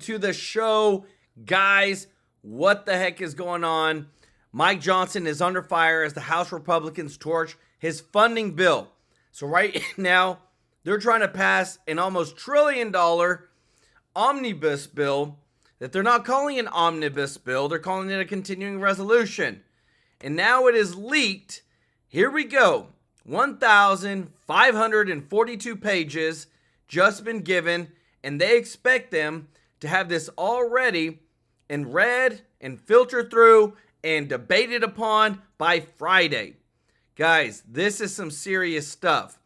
to the show. Guys, what the heck is going on? Mike Johnson is under fire as the House Republicans torch his funding bill. So right now, they're trying to pass an almost $1 trillion Omnibus Bill that they're not calling an Omnibus Bill. They're calling it a continuing resolution. And now it is leaked. Here we go. 1,542 pages just been given, and they expect them to have this all ready and read and filtered through and debated upon by Friday. Guys, this is some serious stuff.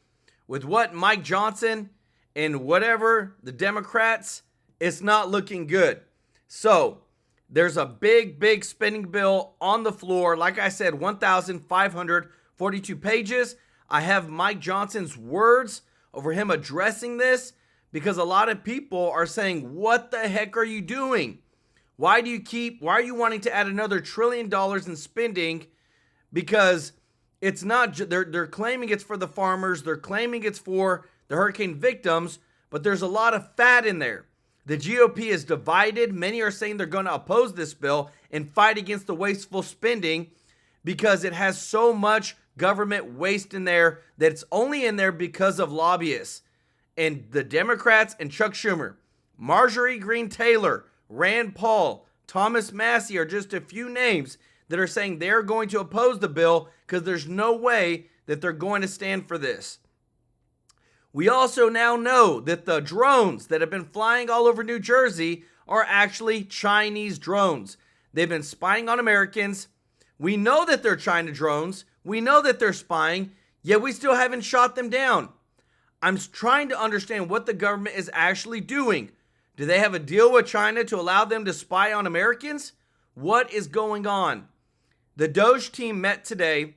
With what Mike Johnson and whatever the Democrats, it's not looking good. So, there's a big spending bill on the floor. Like I said, 1,542 pages. I have Mike Johnson's words over him addressing this because a lot of people are saying, what the heck are you doing? Why are you wanting to add another $1 trillion in spending? Because it's not, they're claiming it's for the farmers. They're claiming it's for the hurricane victims, but there's a lot of fat in there. The GOP is divided. Many are saying they're going to oppose this bill and fight against the wasteful spending because it has so much government waste in there that it's only in there because of lobbyists. And the Democrats and Chuck Schumer, Marjorie Greene Taylor, Rand Paul, Thomas Massie are just a few names that are saying they're going to oppose the bill because there's no way that they're going to stand for this. We also now know that the drones that have been flying all over New Jersey are actually Chinese drones. They've been spying on Americans. We know that they're China drones. We know that they're spying, yet we still haven't shot them down. I'm trying to understand what the government is actually doing. Do they have a deal with China to allow them to spy on Americans? What is going on? The Doge team met today.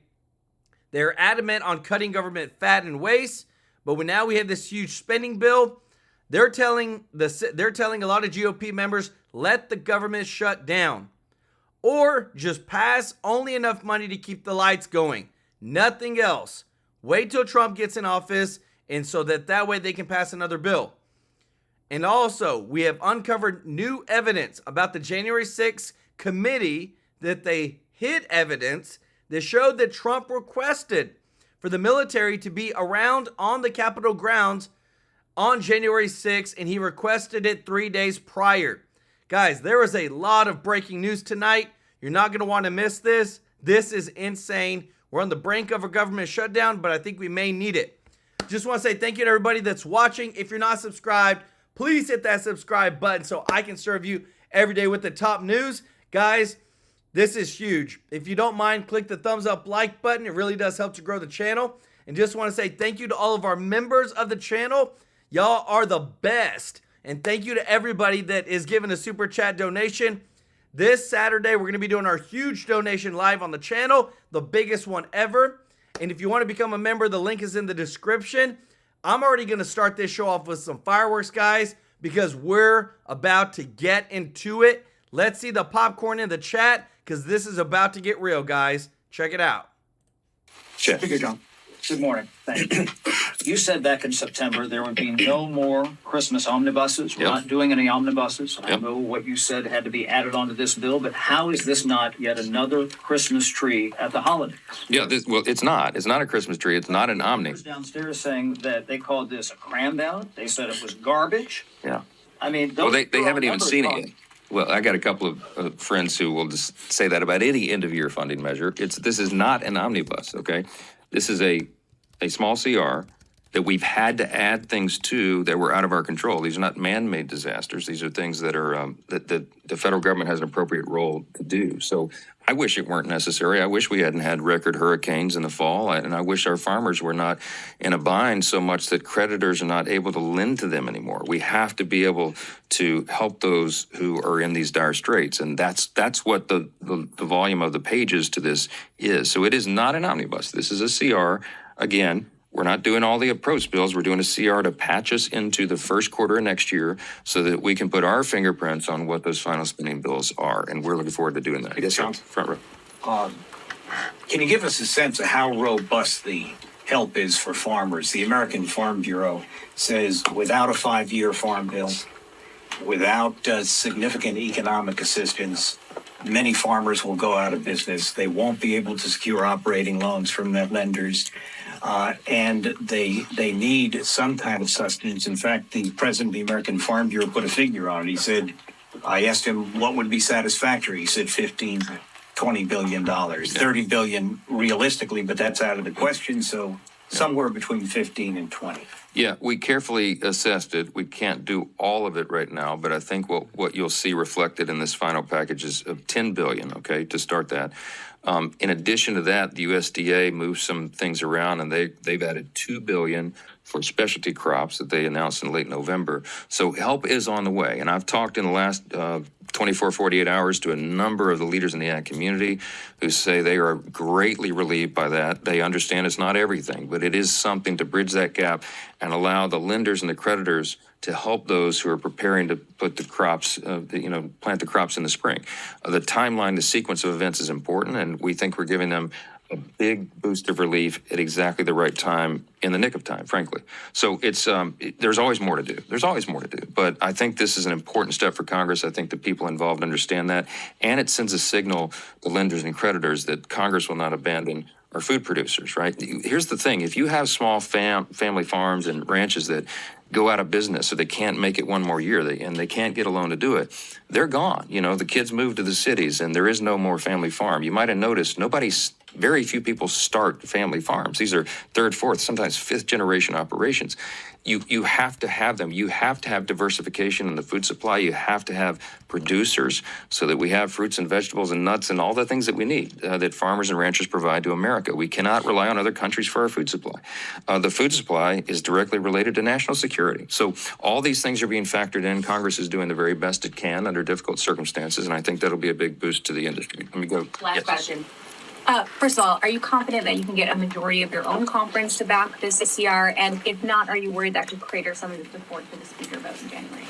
They're adamant on cutting government fat and waste. But now we have this huge spending bill. They're telling a lot of GOP members, let the government shut down. Or just pass only enough money to keep the lights going. Nothing else. Wait till Trump gets in office, and so that way they can pass another bill. And also, we have uncovered new evidence about the January 6th committee that they hid evidence that showed that Trump requested for the military to be around on the Capitol grounds on January 6th, and he requested it 3 days prior. Guys, there is a lot of breaking news tonight. You're not going to want to miss this. This is insane. We're on the brink of a government shutdown, but I think we may need it. Just want to say thank you to everybody that's watching. If you're not subscribed, please hit that subscribe button so I can serve you every day with the top news. Guys, this is huge. If you don't mind, click the thumbs up like button. It really does help to grow the channel. And just want to say thank you to all of our members of the channel. Y'all are the best. And thank you to everybody that is giving a super chat donation. This Saturday, we're going to be doing our huge donation live on the channel, the biggest one ever. And if you want to become a member, the link is in the description. I'm already going to start this show off with some fireworks, guys, because we're about to get into it. Let's see the popcorn in the chat, because this is about to get real, guys. Check it out. Speaker John. Good morning. Thank you. You said back in September there would be no more Christmas omnibuses. We're not doing any omnibuses. I know what you said had to be added onto this bill, but how is this not yet another Christmas tree at the holidays? Yeah, well, it's not. It's not a Christmas tree. It's not an omni. Downstairs saying that they called this a cram ballot. They said it was garbage. Yeah. I mean, well, they haven't even seen it yet. Well, I got a couple of friends who will just say that about any end-of-year funding measure. This is not an omnibus, okay? This is a small CR that we've had to add things to that were out of our control. These are not man-made disasters. These are things that are that the federal government has an appropriate role to do. So I wish it weren't necessary. I wish we hadn't had record hurricanes in the fall, and I wish our farmers were not in a bind so much that creditors are not able to lend to them anymore. We have to be able to help those who are in these dire straits, and that's what the volume of the pages to this is. So it is not an omnibus. This is a CR. Again, we're not doing all the approach bills. We're doing a CR to patch us into the first quarter of next year so that we can put our fingerprints on what those final spending bills are. And we're looking forward to doing that. Yes, sir. Front row. Can you give us a sense of how robust the help is for farmers? The American Farm Bureau says without a 5-year farm bill, without significant economic assistance, many farmers will go out of business. They won't be able to secure operating loans from their lenders, and they need some kind of sustenance. In fact, the president of the American Farm Bureau put a figure on it. He said, I asked him what would be satisfactory. He said $20 billion, $30 billion realistically, but that's out of the question. So somewhere between 15 and 20. Yeah, we carefully assessed it. We can't do all of it right now, but I think what you'll see reflected in this final package is of $10 billion, okay, to start that. In addition to that, the USDA moved some things around, and they've added $2 billion for specialty crops that they announced in late November. So help is on the way, and I've talked in the last 24, 48 hours to a number of the leaders in the ag community who say they are greatly relieved by that. They understand it's not everything, but it is something to bridge that gap and allow the lenders and the creditors to help those who are preparing to put the crops, plant the crops in the spring. The timeline, the sequence of events is important, and we think we're giving them a big boost of relief at exactly the right time, in the nick of time, frankly. So it's there's always more to do. There's always more to do. But I think this is an important step for Congress. I think the people involved understand that. And it sends a signal to lenders and creditors that Congress will not abandon our food producers, right? Here's the thing. If you have small family farms and ranches that go out of business, so they can't make it one more year, and they can't get a loan to do it, they're gone. The kids move to the cities, and there is no more family farm. You might have noticed very few people start family farms. These are third, fourth, sometimes fifth generation operations. You have to have them. You have to have diversification in the food supply. You have to have producers so that we have fruits and vegetables and nuts and all the things that we need that farmers and ranchers provide to America. We cannot rely on other countries for our food supply. The food supply is directly related to national security. So all these things are being factored in. Congress is doing the very best it can under difficult circumstances, and I think that'll be a big boost to the industry. Let me go. Last Yes. question. First of all, are you confident that you can get a majority of your own conference to back this CR? And if not, are you worried that could crater some of the support for the speaker vote in January?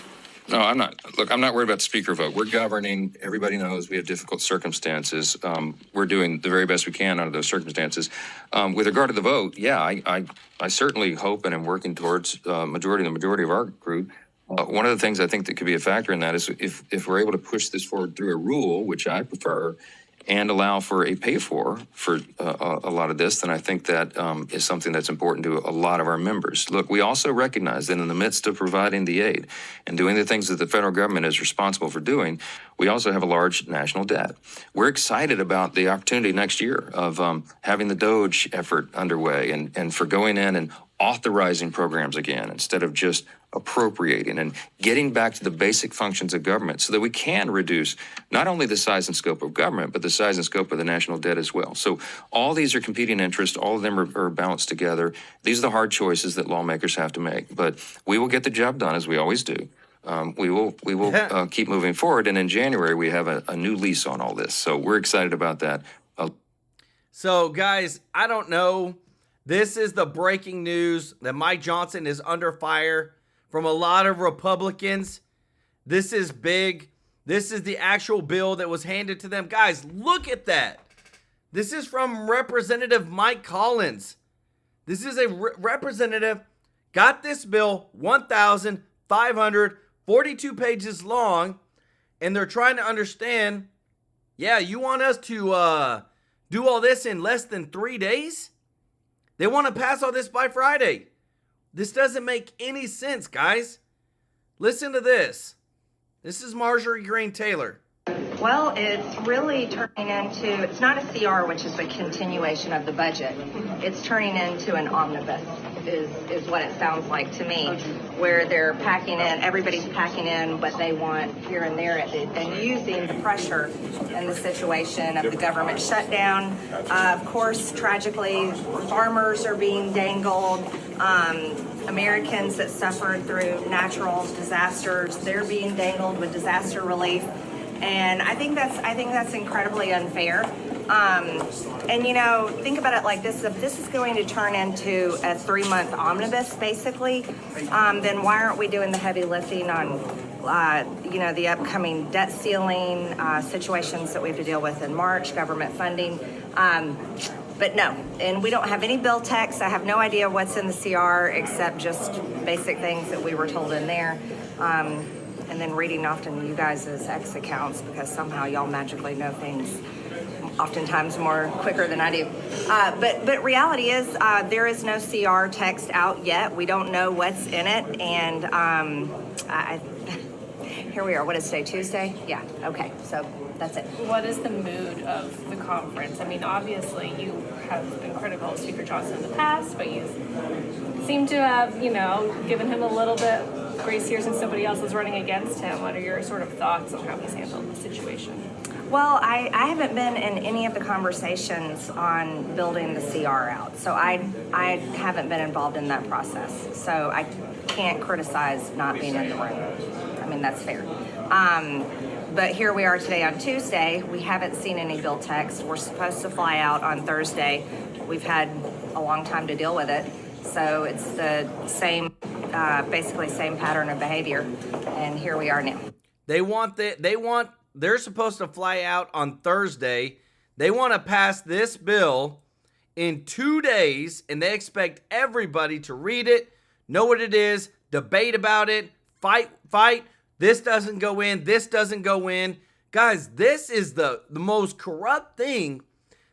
No, I'm not. Look, I'm not worried about the speaker vote. We're governing. Everybody knows we have difficult circumstances. We're doing the very best we can under those circumstances. With regard to the vote, yeah, I certainly hope and am working towards the majority of our group. One of the things I think that could be a factor in that is if we're able to push this forward through a rule, which I prefer, and allow for a pay-for a lot of this, then I think that is something that's important to a lot of our members. Look, we also recognize that in the midst of providing the aid and doing the things that the federal government is responsible for doing, we also have a large national debt. We're excited about the opportunity next year of having the DOGE effort underway and for going in and authorizing programs again instead of just appropriating and getting back to the basic functions of government so that we can reduce not only the size and scope of government, but the size and scope of the national debt as well. So all these are competing interests. All of them are balanced together. These are the hard choices that lawmakers have to make. But we will get the job done, as we always do. We will keep moving forward. And in January, we have a new lease on all this. So we're excited about that. So, guys, I don't know. This is the breaking news that Mike Johnson is under fire from a lot of Republicans. This is big. This is the actual bill that was handed to them. Guys, look at that. This is from Representative Mike Collins. This is a representative, got this bill 1,542 pages long, and they're trying to understand, yeah, you want us to do all this in less than 3 days? They want to pass all this by Friday. This doesn't make any sense, guys. Listen to this. This is Marjorie Greene Taylor. Well, it's really turning into, it's not a CR, which is a continuation of the budget. It's turning into an omnibus, is what it sounds like to me, where they're packing in, everybody's packing in what they want here and there, and using the pressure and the situation of the government shutdown. Of course, tragically, farmers are being dangled. Americans that suffered through natural disasters, they're being dangled with disaster relief. And I think that's incredibly unfair. And think about it like this: if this is going to turn into a 3-month omnibus, basically, then why aren't we doing the heavy lifting on, the upcoming debt ceiling situations that we have to deal with in March, government funding? But no, and we don't have any bill text. I have no idea what's in the CR except just basic things that we were told in there. And and then reading often you guys' X accounts because somehow y'all magically know things oftentimes more quicker than I do. But reality is there is no CR text out yet. We don't know what's in it, and here we are. What is today? Tuesday? Yeah. Okay. So that's it. What is the mood of the conference? I mean, obviously you have been critical of Speaker Johnson in the past, but you seem to have, given him a little bit of grace here since somebody else is running against him. What are your sort of thoughts on how he's handled the situation? Well, I haven't been in any of the conversations on building the CR out, so I haven't been involved in that process. So I can't criticize not being in the room. I mean, that's fair. But here we are today on Tuesday. We haven't seen any bill text. We're supposed to fly out on Thursday. We've had a long time to deal with it. So it's the same, basically same pattern of behavior. And here we are now. They're supposed to fly out on Thursday. They want to pass this bill in 2 days, and they expect everybody to read it, know what it is, debate about it, fight. This doesn't go in. This doesn't go in. Guys, this is the most corrupt thing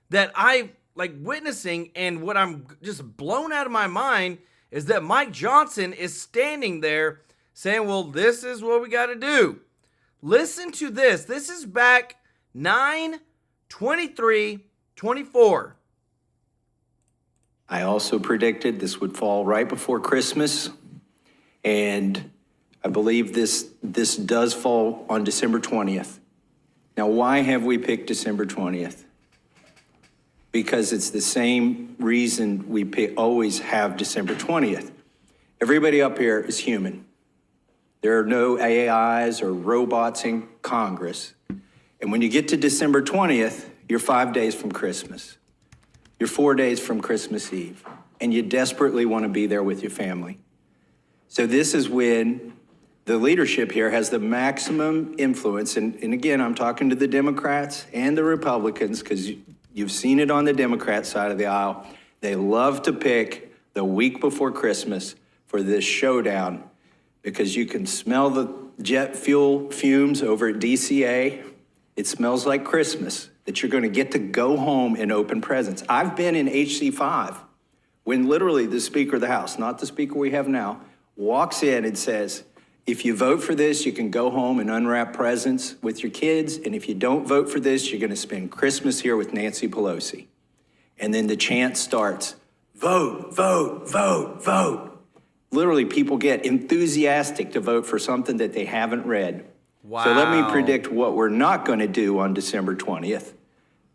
that I like witnessing, and what I'm just blown out of my mind is that Mike Johnson is standing there saying, well, this is what we got to do. Listen to this. This is back 9/23/24. I also predicted this would fall right before Christmas, and I believe this does fall on December 20th. Now, why have we picked December 20th? Because it's the same reason we always have December 20th. Everybody up here is human. There are no AIs or robots in Congress. And when you get to December 20th, you're 5 days from Christmas. You're 4 days from Christmas Eve. And you desperately want to be there with your family. So this is when the leadership here has the maximum influence. And again, I'm talking to the Democrats and the Republicans, because you've seen it on the Democrat side of the aisle. They love to pick the week before Christmas for this showdown, because you can smell the jet fuel fumes over at DCA. It smells like Christmas, that you're going to get to go home and open presents. I've been in HC5 when literally the Speaker of the House, not the Speaker we have now, walks in and says, if you vote for this, you can go home and unwrap presents with your kids. And if you don't vote for this, you're going to spend Christmas here with Nancy Pelosi. And then the chant starts, vote, vote, vote, vote. Literally, people get enthusiastic to vote for something that they haven't read. Wow. So let me predict what we're not going to do on December 20th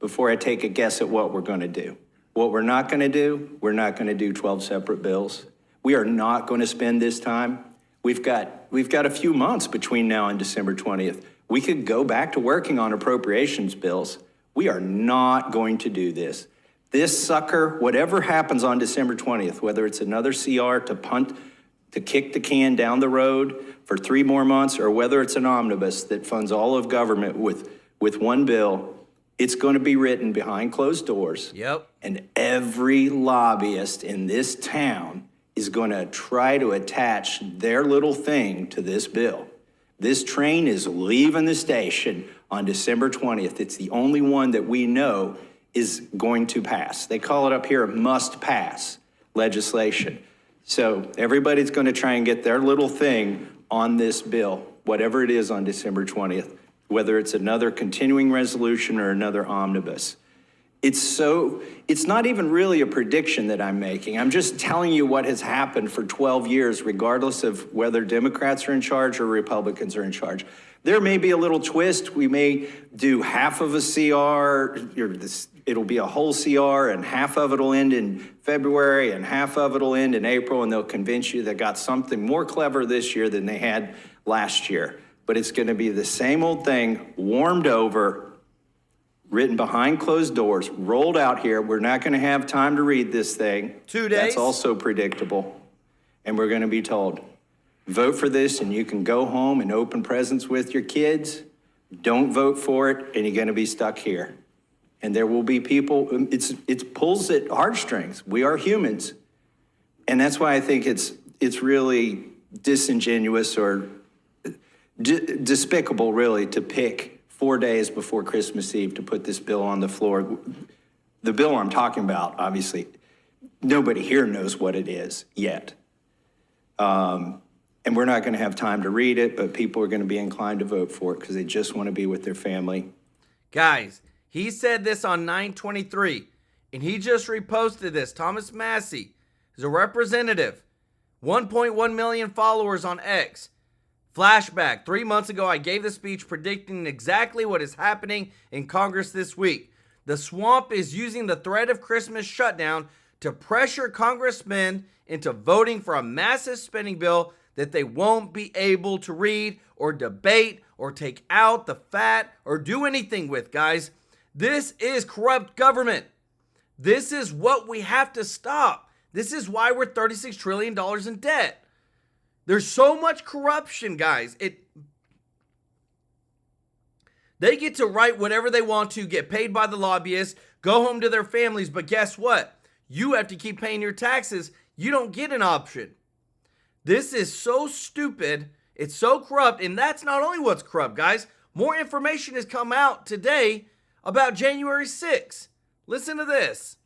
before I take a guess at what we're going to do. What we're not going to do, we're not going to do 12 separate bills. We are not going to spend this time. We've got a few months between now and December 20th. We could go back to working on appropriations bills. We are not going to do this. This sucker, whatever happens on December 20th, whether it's another CR to punt, to kick the can down the road for 3 more months, or whether it's an omnibus that funds all of government with one bill, it's going to be written behind closed doors. Yep. And every lobbyist in this town is going to try to attach their little thing to this bill. This train is leaving the station on December 20th. It's the only one that we know is going to pass. They call it up here must pass legislation. So everybody's going to try and get their little thing on this bill, whatever it is on December 20th, whether it's another continuing resolution or another omnibus. It's not even really a prediction that I'm making. I'm just telling you what has happened for 12 years, regardless of whether Democrats are in charge or Republicans are in charge. There may be a little twist. We may do half of a CR, it'll be a whole CR, and half of it will end in February and half of it will end in April, and they'll convince you they got something more clever this year than they had last year. But it's gonna be the same old thing, warmed over, written behind closed doors, rolled out here. We're not going to have time to read this thing. 2 days. That's also predictable. And we're going to be told, vote for this and you can go home and open presents with your kids. Don't vote for it and you're going to be stuck here. And there will be people, it pulls at heartstrings. We are humans. And that's why I think it's really disingenuous or despicable, really, to pick 4 days before Christmas Eve to put this bill on the floor. The bill I'm talking about, obviously, nobody here knows what it is yet. And we're not going to have time to read it, but people are going to be inclined to vote for it because they just want to be with their family. Guys, he said this on 9/23, and he just reposted this. Thomas Massey is a representative, 1.1 million followers on X. Flashback, 3 months ago, I gave the speech predicting exactly what is happening in Congress this week. The swamp is using the threat of Christmas shutdown to pressure congressmen into voting for a massive spending bill that they won't be able to read or debate or take out the fat or do anything with, guys. This is corrupt government. This is what we have to stop. This is why we're $36 trillion in debt. There's so much corruption, guys. They get to write whatever they want to, get paid by the lobbyists, go home to their families, but guess what? You have to keep paying your taxes. You don't get an option. This is so stupid. It's so corrupt. And that's not only what's corrupt, guys. More information has come out today about January 6th. Listen to this.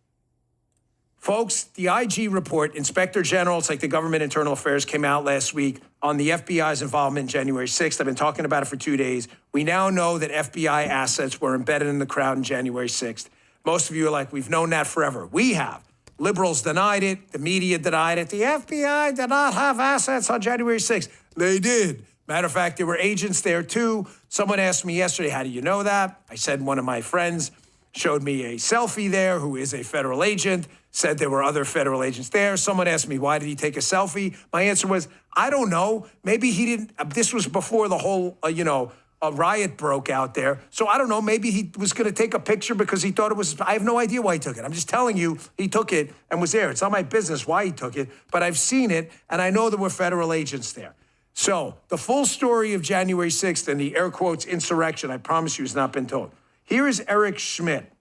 Folks, the IG report, Inspector General, it's like the Government Internal Affairs, came out last week on the FBI's involvement in January 6th. I've been talking about it for 2 days. We now know that FBI assets were embedded in the crowd on January 6th. Most of you are like, we've known that forever. We have. Liberals denied it. The media denied it. The FBI did not have assets on January 6th. They did. Matter of fact, there were agents there too. Someone asked me yesterday, how do you know that? I said one of my friends showed me a selfie there who is a federal agent, said there were other federal agents there. Someone asked me, why did he take a selfie? My answer was, I don't know. Maybe he didn't. This was before the whole, a riot broke out there. So I don't know. Maybe he was going to take a picture because he thought it was, I have no idea why he took it. I'm just telling you, he took it and was there. It's not my business why he took it, but I've seen it and I know there were federal agents there. So the full story of January 6th and the air quotes insurrection, I promise you, has not been told. Here is Eric Schmidt,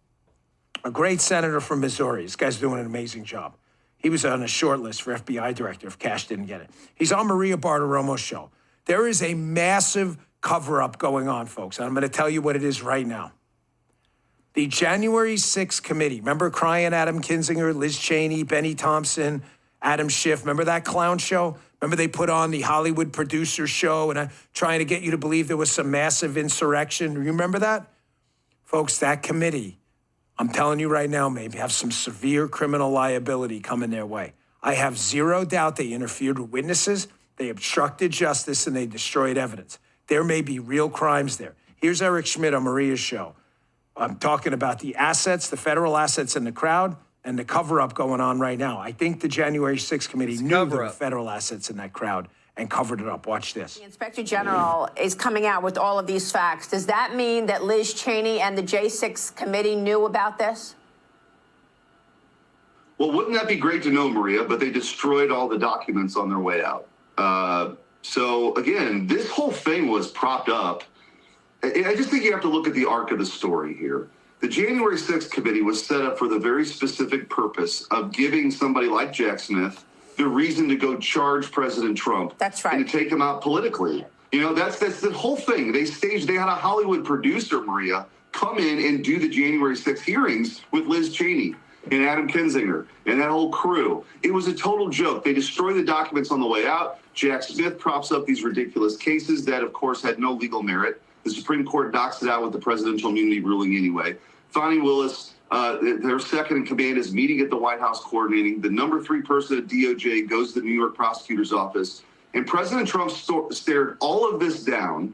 a great senator from Missouri. This guy's doing an amazing job. He was on a short list for FBI director if Cash didn't get it. He's on Maria Bartiromo's show. There is a massive cover-up going on, folks. And I'm going to tell you what it is right now. The January 6th committee, remember crying Adam Kinzinger, Liz Cheney, Benny Thompson, Adam Schiff, remember that clown show? Remember they put on the Hollywood producer show and trying to get you to believe there was some massive insurrection? You remember that? Folks, that committee, I'm telling you right now, maybe have some severe criminal liability coming their way. I have zero doubt they interfered with witnesses, they obstructed justice, and they destroyed evidence. There may be real crimes there. Here's Eric Schmidt on Maria's show. I'm talking about the assets, the federal assets in the crowd, and the cover-up going on right now. I think the January 6th committee knew there were federal assets in that crowd and covered it up. Watch this. The Inspector General is coming out with all of these facts. Does that mean that Liz Cheney and the J6 committee knew about this? Well, wouldn't that be great to know, Maria? But they destroyed all the documents on their way out. So, again, this whole thing was propped up. I just think you have to look at the arc of the story here. The January 6th committee was set up for the very specific purpose of giving somebody like Jack Smith the reason to go charge President Trump. That's right. And to take him out politically. You know, that's the whole thing. They had a Hollywood producer, Maria, come in and do the January 6th hearings with Liz Cheney and Adam Kinzinger and that whole crew. It was a total joke. They destroy the documents on the way out. Jack Smith props up these ridiculous cases that, of course, had no legal merit. The Supreme Court docks it out with the presidential immunity ruling anyway. Fani Willis, their second in command, is meeting at the White House coordinating. The number 3 person at DOJ goes to the New York prosecutor's office. And President Trump stared all of it down,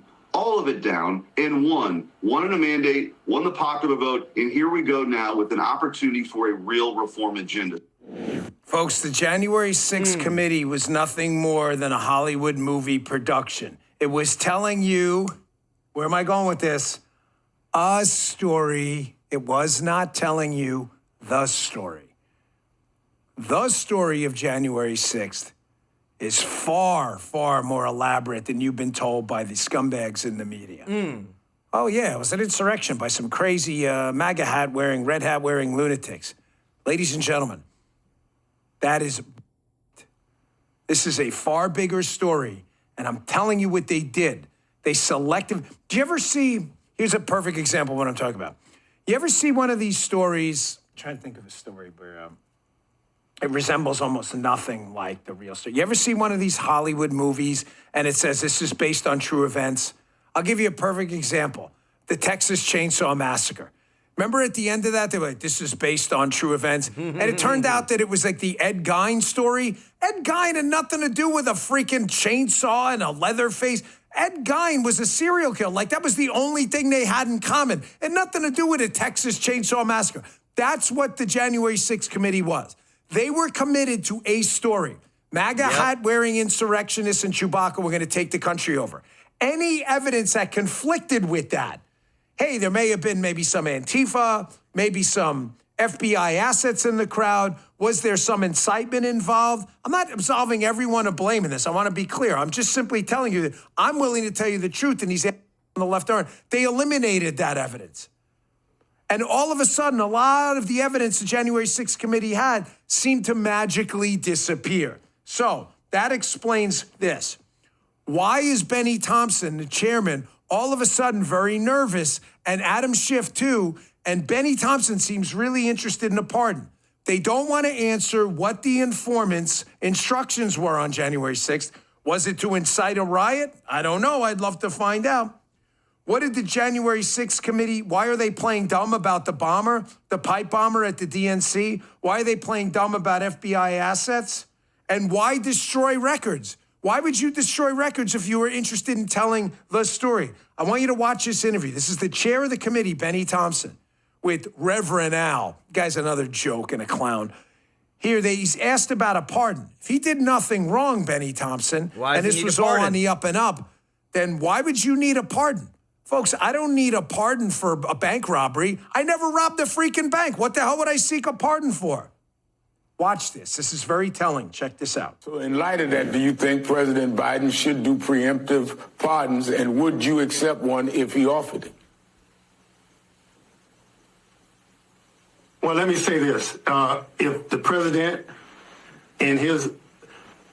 and won in a mandate, won the popular vote, and here we go now with an opportunity for a real reform agenda. Folks, the January 6th committee was nothing more than a Hollywood movie production. It was telling you, where am I going with this? A story. It was not telling you the story. The story of January 6th is far, far more elaborate than you've been told by the scumbags in the media. Oh, yeah, it was an insurrection by some crazy MAGA hat-wearing, red hat-wearing lunatics. Ladies and gentlemen, this is a far bigger story, and I'm telling you what they did. They selective. Do you ever see, here's a perfect example of what I'm talking about. You ever see one of these stories? I'm trying to think of a story where it resembles almost nothing like the real story. You ever see one of these Hollywood movies and it says this is based on true events? I'll give you a perfect example. The Texas Chainsaw Massacre. Remember at the end of that, they were like, this is based on true events. And it turned out that it was like the Ed Gein story. Ed Gein had nothing to do with a freaking chainsaw and a leather face. Ed Gein was a serial killer. Like, that was the only thing they had in common. It had nothing to do with a Texas Chainsaw Massacre. That's what the January 6th committee was. They were committed to a story. MAGA hat-wearing insurrectionists and Chewbacca were going to take the country over. Any evidence that conflicted with that, hey, there may have been maybe some Antifa, maybe some FBI assets in the crowd. Was there some incitement involved? I'm not absolving everyone of blame in this. I want to be clear. I'm just simply telling you that I'm willing to tell you the truth, and he's on the left arm. They eliminated that evidence. And all of a sudden, a lot of the evidence the January 6th committee had seemed to magically disappear. So that explains this. Why is Benny Thompson, the chairman, all of a sudden very nervous, and Adam Schiff too, and Benny Thompson seems really interested in a pardon? They don't want to answer what the informant's instructions were on January 6th. Was it to incite a riot? I don't know. I'd love to find out. What did the January 6th committee, why are they playing dumb about the bomber, the pipe bomber at the DNC? Why are they playing dumb about FBI assets? And why destroy records? Why would you destroy records if you were interested in telling the story? I want you to watch this interview. This is the chair of the committee, Benny Thompson, with Reverend Al. Guy's another joke and a clown. Here, he's asked about a pardon. If he did nothing wrong, Benny Thompson, and this was all on the up and up, then why would you need a pardon? Folks, I don't need a pardon for a bank robbery. I never robbed a freaking bank. What the hell would I seek a pardon for? Watch this. This is very telling. Check this out. So in light of that, do you think President Biden should do preemptive pardons, and would you accept one if he offered it? Well, let me say this. If the president, in his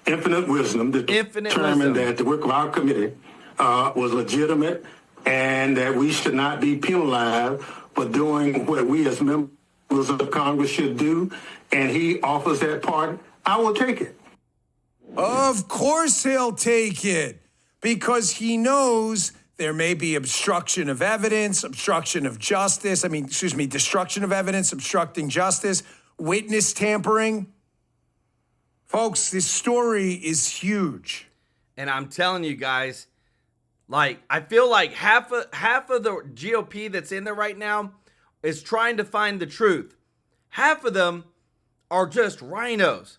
infinite wisdom, determined that the work of our committee was legitimate and that we should not be penalized for doing what we as members of Congress should do, and he offers that pardon, I will take it. Of course he'll take it, because he knows there may be obstruction of evidence, obstruction of justice. Destruction of evidence, obstructing justice, witness tampering. Folks, this story is huge. And I'm telling you guys, I feel like half of the GOP that's in there right now is trying to find the truth. Half of them are just rhinos.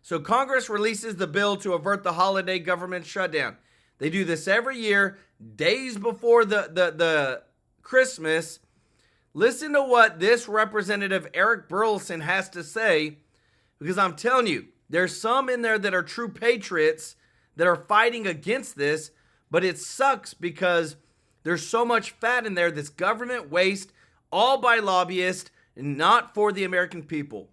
So Congress releases the bill to avert the holiday government shutdown. They do this every year, days before the Christmas. Listen to what this Representative Eric Burleson has to say, because I'm telling you, there's some in there that are true patriots that are fighting against this, but it sucks because there's so much fat in there, this government waste, all by lobbyists and not for the American people.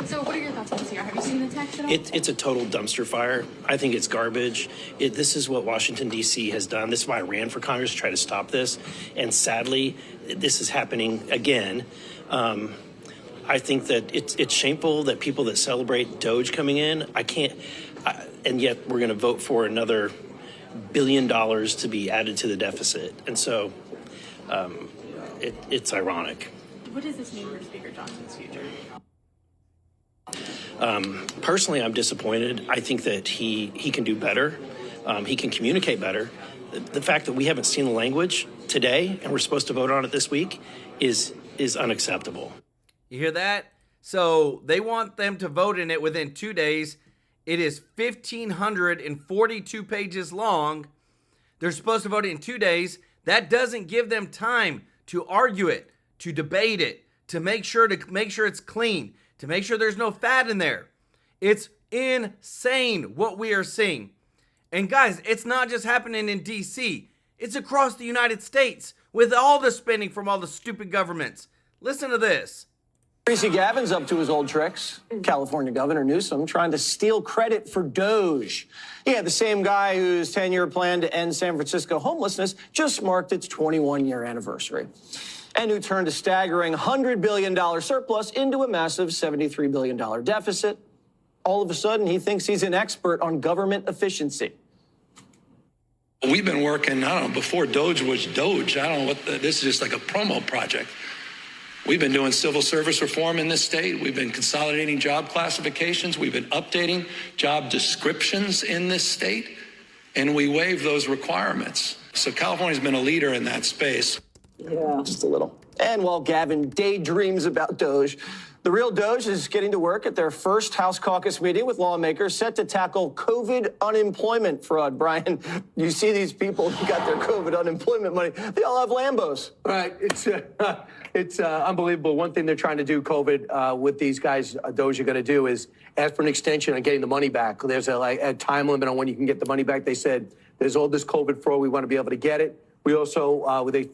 So what are your thoughts on this here? Have you seen the text at all? It's a total dumpster fire. I think it's garbage. This is what Washington, D.C. has done. This is why I ran for Congress, to try to stop this. And sadly, this is happening again. I think that it's shameful that people that celebrate Doge coming in, and yet we're going to vote for another $1 billion to be added to the deficit. And so it's ironic. What does this mean for Speaker Johnson's future? Personally, I'm disappointed. I think that he can do better. He can communicate better. The fact that we haven't seen the language today and we're supposed to vote on it this week is unacceptable. You hear that? So they want them to vote in it within 2 days. It is 1,542 pages long. They're supposed to vote it in 2 days. That doesn't give them time to argue it, to debate it, to make sure it's clean, to make sure there's no fat in there. It's insane what we are seeing. And guys, it's not just happening in DC. It's across the United States with all the spending from all the stupid governments. Listen to this. Tracy Gavin's up to his old tricks. California Governor Newsome trying to steal credit for Doge. Yeah, the same guy whose 10-year plan to end San Francisco homelessness just marked its 21-year anniversary. And who turned a staggering $100 billion surplus into a massive $73 billion deficit. All of a sudden, he thinks he's an expert on government efficiency. We've been working, I don't know, before Doge was Doge. I don't know this is just like a promo project. We've been doing civil service reform in this state. We've been consolidating job classifications. We've been updating job descriptions in this state, and we waive those requirements. So California's been a leader in that space. Yeah, just a little. And while Gavin daydreams about Doge, the real Doge is getting to work at their first House caucus meeting with lawmakers set to tackle COVID unemployment fraud. Brian, you see these people who got their COVID unemployment money, they all have Lambos. Right. It's unbelievable. One thing they're trying to do, COVID, with these guys, Doge are going to do is ask for an extension on getting the money back. There's a time limit on when you can get the money back. They said there's all this COVID fraud. We want to be able to get it. We also, with a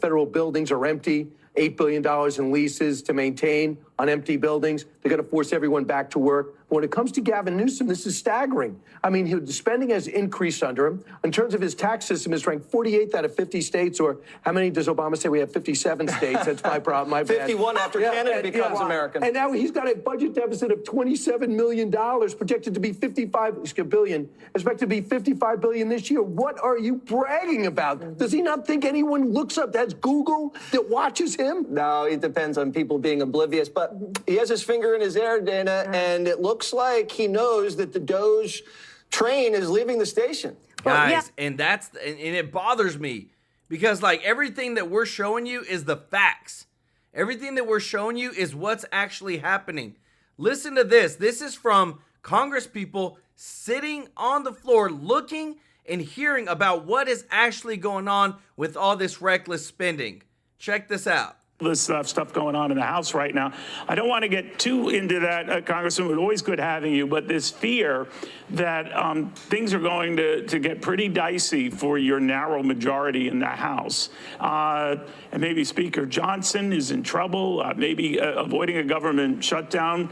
federal buildings are empty, $8 billion in leases to maintain on empty buildings. They're going to force everyone back to work. But when it comes to Gavin Newsom, this is staggering. I mean, the spending has increased under him. In terms of his tax system, is ranked 48th out of 50 states, or how many does Obama say we have? 57 states. That's my problem. My bad. 51 after Canada becomes American. And now he's got a budget deficit of $27 million, projected to be $55 billion, expected to be $55 billion this year. What are you bragging about? Does he not think anyone looks up, that's Google, that watches him? No, it depends on people being oblivious. But he has his finger in his air, Dana, and it looks like he knows that the Doge train is leaving the station. Guys, and it bothers me because like everything that we're showing you is the facts. Everything that we're showing you is what's actually happening. Listen to this. This is from Congress people sitting on the floor looking and hearing about what is actually going on with all this reckless spending. Check this out. This stuff going on in the House right now. I don't want to get too into that, Congressman. It's always good having you, but this fear that things are going to get pretty dicey for your narrow majority in the House. And maybe Speaker Johnson is in trouble. Maybe avoiding a government shutdown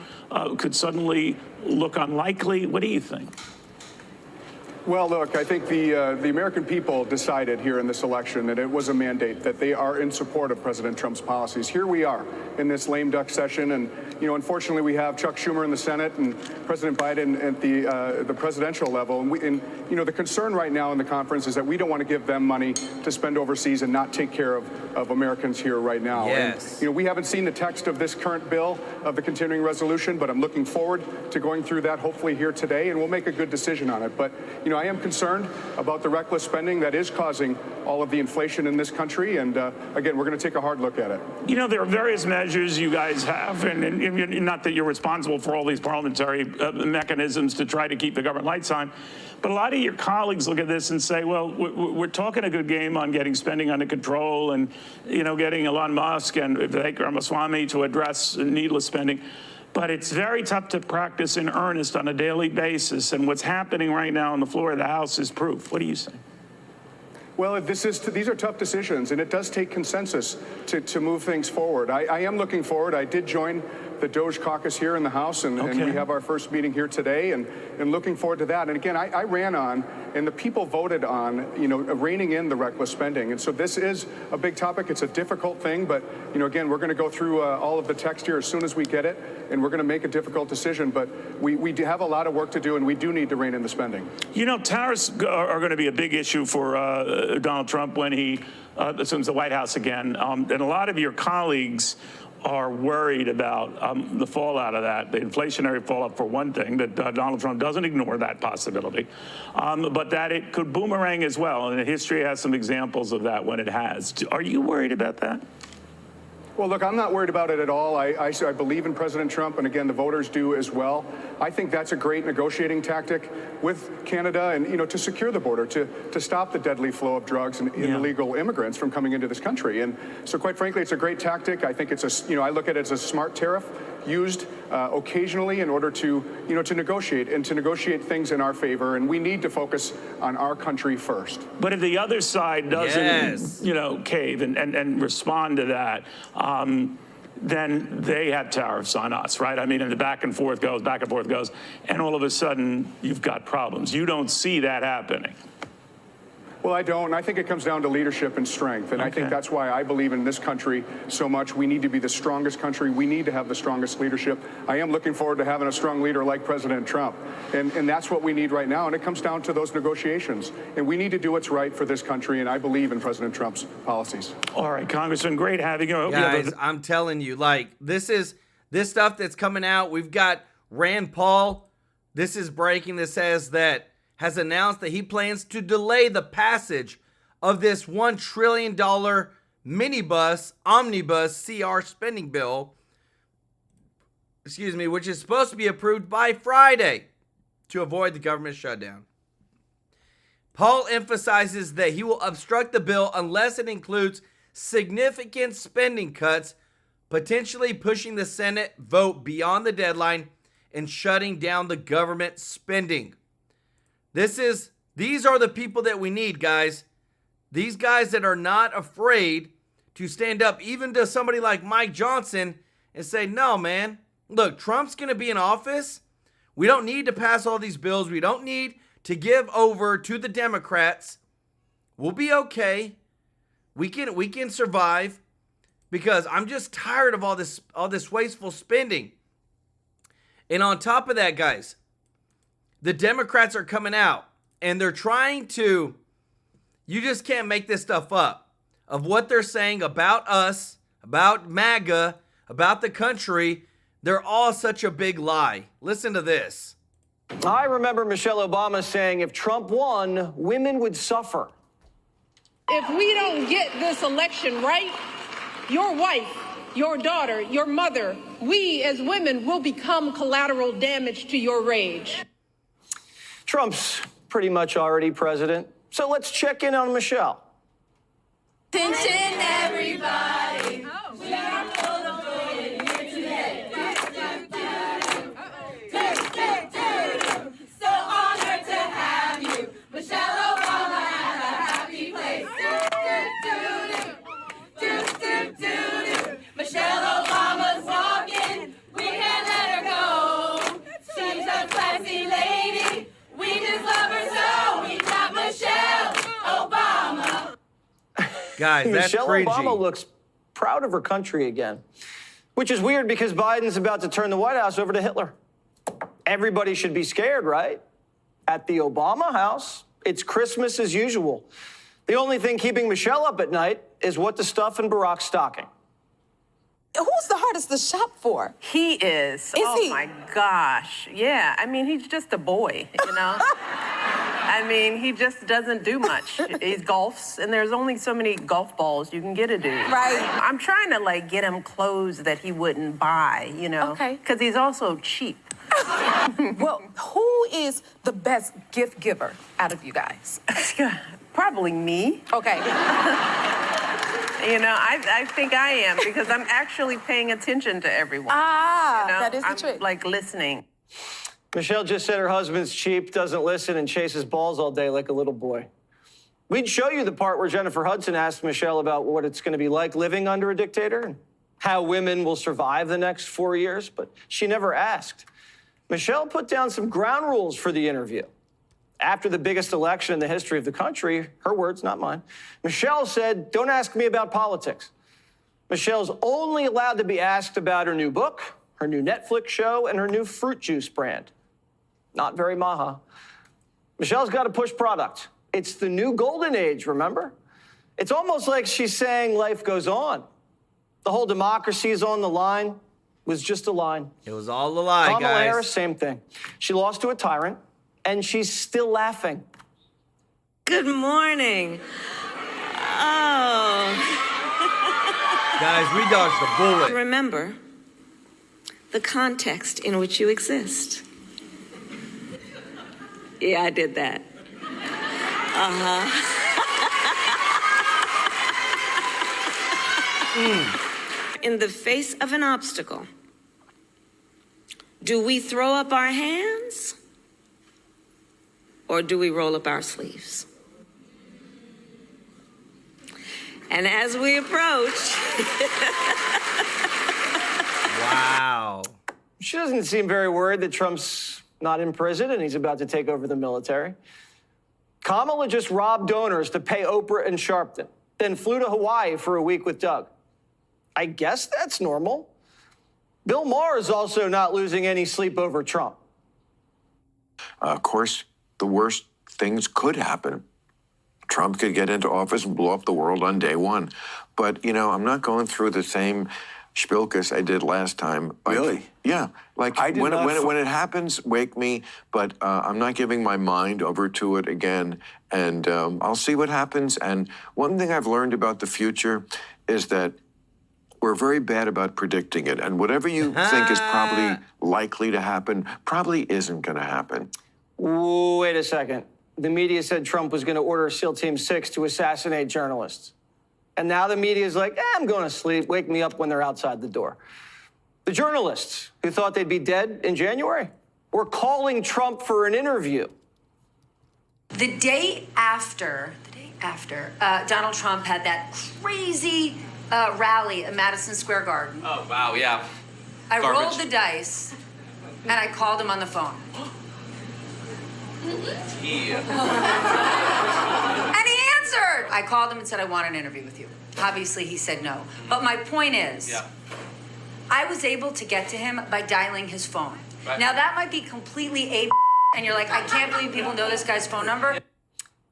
could suddenly look unlikely. What do you think? Well, look, I think the American people decided here in this election that it was a mandate, that they are in support of President Trump's policies. Here we are in this lame duck session, and unfortunately, we have Chuck Schumer in the Senate and President Biden at the presidential level. And the concern right now in the conference is that we don't want to give them money to spend overseas and not take care of Americans here right now. Yes. And, we haven't seen the text of this current bill of the continuing resolution, but I'm looking forward to going through that hopefully here today, and we'll make a good decision on it. But I am concerned about the reckless spending that is causing all of the inflation in this country. And again, we're going to take a hard look at it. There are various measures you guys have, and not that you're responsible for all these parliamentary mechanisms to try to keep the government lights on. But a lot of your colleagues look at this and say, well, we're talking a good game on getting spending under control and, getting Elon Musk and Vivek Ramaswamy to address needless spending. But it's very tough to practice in earnest on a daily basis. And what's happening right now on the floor of the House is proof. What do you say? Well, these are tough decisions, and it does take consensus to move things forward. I am looking forward. I did join the Doge caucus here in the House, and we have our first meeting here today, and looking forward to that. And again, I ran on, and the people voted on, reining in the reckless spending. And so this is a big topic. It's a difficult thing, but, again, we're going to go through all of the text here as soon as we get it, and we're going to make a difficult decision. But we do have a lot of work to do, and we do need to rein in the spending. Tariffs are going to be a big issue for Donald Trump when he assumes the White House again. And a lot of your colleagues are worried about the fallout of that, the inflationary fallout for one thing, that Donald Trump doesn't ignore that possibility, but that it could boomerang as well. And history has some examples of that when it has. Are you worried about that? Well, look, I'm not worried about it at all. I believe in President Trump, and again, the voters do as well. I think that's a great negotiating tactic with Canada, and to secure the border, to stop the deadly flow of drugs and illegal immigrants from coming into this country. And so, quite frankly, it's a great tactic. I think it's I look at it as a smart tariff used occasionally in order to negotiate things in our favor, and we need to focus on our country first. But if the other side doesn't, cave and respond to that, then they had tariffs on us, right? I mean, and the back and forth goes, and all of a sudden you've got problems. You don't see that happening. Well, I don't. I think it comes down to leadership and strength. And I think that's why I believe in this country so much. We need to be the strongest country. We need to have the strongest leadership. I am looking forward to having a strong leader like President Trump. And that's what we need right now. And it comes down to those negotiations. And we need to do what's right for this country. And I believe in President Trump's policies. All right, Congressman, great having you. Guys, I'm telling you, like, this stuff that's coming out. We've got Rand Paul. This is breaking. This says that has announced that he plans to delay the passage of this $1 trillion omnibus CR spending bill, which is supposed to be approved by Friday to avoid the government shutdown. Paul emphasizes that he will obstruct the bill unless it includes significant spending cuts, potentially pushing the Senate vote beyond the deadline and shutting down the government spending. These are the people that we need, guys. These guys that are not afraid to stand up even to somebody like Mike Johnson and say, no, man, look, Trump's going to be in office. We don't need to pass all these bills. We don't need to give over to the Democrats. We'll be okay. We can survive, because I'm just tired of all this wasteful spending. And on top of that, guys, the Democrats are coming out and they're trying to, you just can't make this stuff up, of what they're saying about us, about MAGA, about the country. They're all such a big lie. Listen to this. I remember Michelle Obama saying if Trump won, women would suffer. If we don't get this election right, your wife, your daughter, your mother, we as women will become collateral damage to your rage. Trump's pretty much already president, so let's check in on Michelle. Attention, everybody. We are full of joy here today. So honored to have you, Michelle Obama, at a happy place. Michelle Obama's walking, we can't let her go. She's a classy lady. We just love her so. We got Michelle Obama. Guys, that's Michelle cringy. Obama looks proud of her country again, which is weird because Biden's about to turn the White House over to Hitler. Everybody should be scared, right? At the Obama house, it's Christmas as usual. The only thing keeping Michelle up at night is what to stuff in Barack's stocking. Who's the hardest to shop for? He is. My gosh. Yeah. I mean, he's just a boy, you know? I mean, he just doesn't do much. He golfs, and there's only so many golf balls you can get a dude. Right. I'm trying to, like, get him clothes that he wouldn't buy, you know? Okay. Because he's also cheap. Well, who is the best gift giver out of you guys? Probably me. Okay. You know, I think I am, because I'm actually paying attention to everyone. Ah, you know? that is the I'm, trick. like, listening. Michelle just said her husband's cheap, doesn't listen, and chases balls all day like a little boy. We'd show you the part where Jennifer Hudson asked Michelle about what it's going to be like living under a dictator and how women will survive the next 4 years, but she never asked. Michelle put down some ground rules for the interview. After the biggest election in the history of the country, her words, not mine, Michelle said, "Don't ask me about politics." Michelle's only allowed to be asked about her new book, her new Netflix show, and her new fruit juice brand. Not very maha. Michelle's got to push product. It's the new golden age, remember? It's almost like she's saying life goes on. The whole democracy is on the line was just a line. It was all a lie, Kamala guys. Harris, same thing. She lost to a tyrant, and she's still laughing. Good morning. Oh. Guys, we dodged a bullet. Remember the context in which you exist. Yeah, I did that. In the face of an obstacle, do we throw up our hands or do we roll up our sleeves? And as we approach, Wow. She doesn't seem very worried that Trump's not in prison and he's about to take over the military. Kamala just robbed donors to pay Oprah and Sharpton, then flew to Hawaii for a week with Doug. I guess that's normal. Bill Maher is also not losing any sleep over Trump. Of course, the worst things could happen. Trump could get into office and blow up the world on day one. But, you know, I'm not going through the same spilkus I did last time. Really? Yeah. Like, when it happens, wake me, but I'm not giving my mind over to it again. And I'll see what happens. And one thing I've learned about the future is that we're very bad about predicting it. And whatever you think is probably likely to happen probably isn't going to happen. Wait a second. The media said Trump was going to order SEAL Team 6 to assassinate journalists. And now the media is like, I'm going to sleep. Wake me up when they're outside the door. The journalists who thought they'd be dead in January were calling Trump for an interview. The day after Donald Trump had that crazy rally at Madison Square Garden. Oh, wow, yeah. I rolled the dice, and I called him on the phone. Yeah. And he answered. I called him and said, I want an interview with you. Obviously, he said no. But my point is, I was able to get to him by dialing his phone. Right. Now, that might be completely and you're like, I can't believe people know this guy's phone number.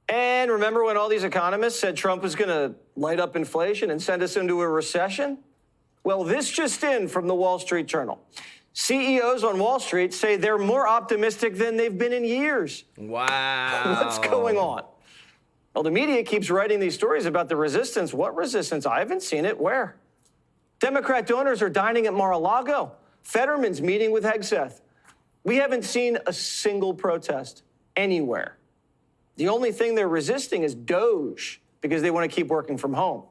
And remember when all these economists said Trump was going to light up inflation and send us into a recession? Well, this just in from the Wall Street Journal. CEOs on Wall Street say they're more optimistic than they've been in years. Wow. What's going on? Well, the media keeps writing these stories about the resistance. What resistance? I haven't seen it. Where? Democrat donors are dining at Mar-a-Lago. Fetterman's meeting with Hegseth. We haven't seen a single protest anywhere. The only thing they're resisting is Doge because they want to keep working from home.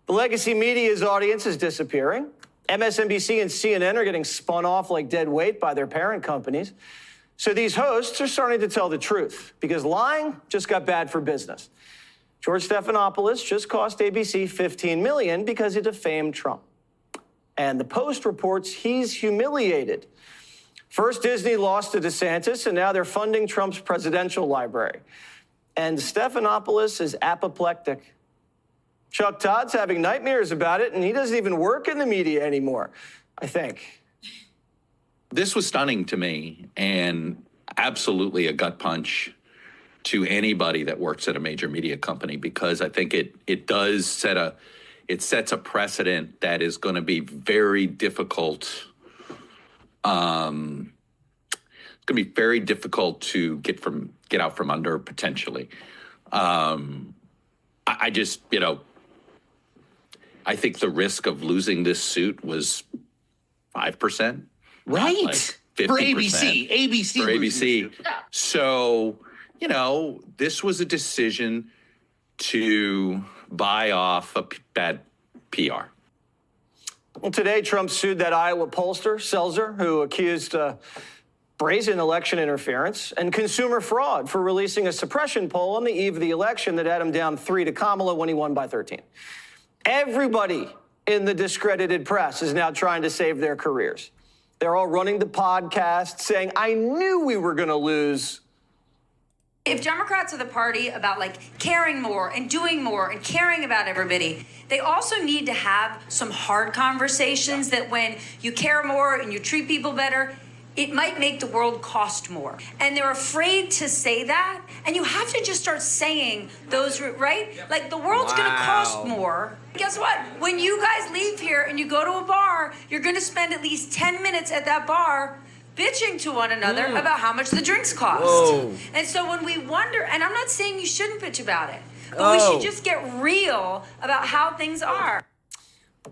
The legacy media's audience is disappearing. MSNBC and CNN are getting spun off like dead weight by their parent companies. So these hosts are starting to tell the truth because lying just got bad for business. George Stephanopoulos just cost ABC $15 million because he defamed Trump. And the Post reports he's humiliated. First, Disney lost to DeSantis, and now they're funding Trump's presidential library. And Stephanopoulos is apoplectic. Chuck Todd's having nightmares about it, and he doesn't even work in the media anymore, I think. This was stunning to me and absolutely a gut punch to anybody that works at a major media company, because I think it does sets a precedent that is going to be very difficult. It's going to be very difficult to get out from under potentially. I just, I think the risk of losing this suit was 5%. Right. Like 50%. For ABC. For ABC. So, this was a decision to buy off a bad PR. Well, today, Trump sued that Iowa pollster, Selzer, who accused brazen election interference and consumer fraud for releasing a suppression poll on the eve of the election that had him down 3 to Kamala when he won by 13. Everybody in the discredited press is now trying to save their careers. They're all running the podcast saying, I knew we were going to lose. If Democrats are the party about caring more and doing more and caring about everybody, they also need to have some hard conversations that when you care more and you treat people better, it might make the world cost more. And they're afraid to say that. And you have to just start saying those, right? Like, the world's going to cost more. Guess what? When you guys leave here and you go to a bar, you're going to spend at least 10 minutes at that bar bitching to one another about how much the drinks cost. Whoa. And so when we wonder, and I'm not saying you shouldn't bitch about it, but we should just get real about how things are.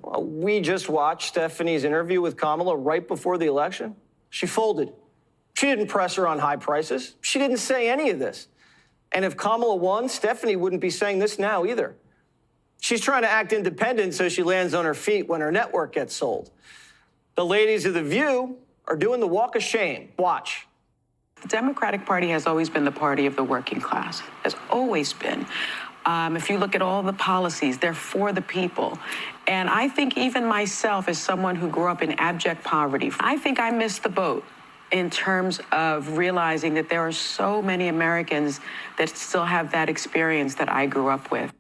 Well, we just watched Stephanie's interview with Kamala right before the election. She folded. She didn't press her on high prices. She didn't say any of this. And if Kamala won, Stephanie wouldn't be saying this now either. She's trying to act independent so she lands on her feet when her network gets sold. The ladies of The View are doing the walk of shame. Watch. The Democratic Party has always been the party of the working class, has always been. If you look at all the policies, they're for the people. And I think even myself, as someone who grew up in abject poverty, I think I missed the boat in terms of realizing that there are so many Americans that still have that experience that I grew up with.